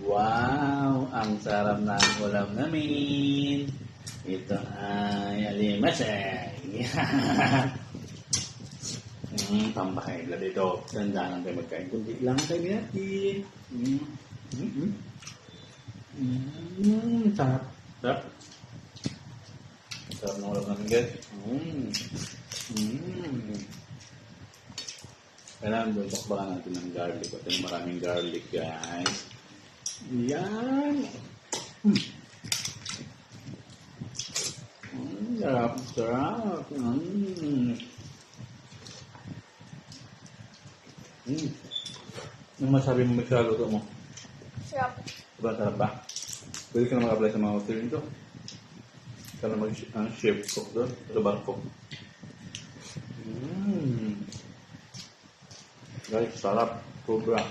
Wow! Ang sarap ng ulam namin. Ito ay alimasay. Pampakain na dito. Tandaan lang tayo magkain. Kundi lang tayo natin. Sarap. Sarap. Sarap ng ulam namin, guys. Kailangan doon bakbakan natin ng garlic. At yung maraming garlic, guys. Yan. Sarap. Sarap. Ano masabi mo sa luto mo? Sarap. Diba sarap ba? Pwede ka na mag-apply sa mga hotel nito. Ka na mag-chef cook doon. Sa barko. Guys, sarap. Sobra.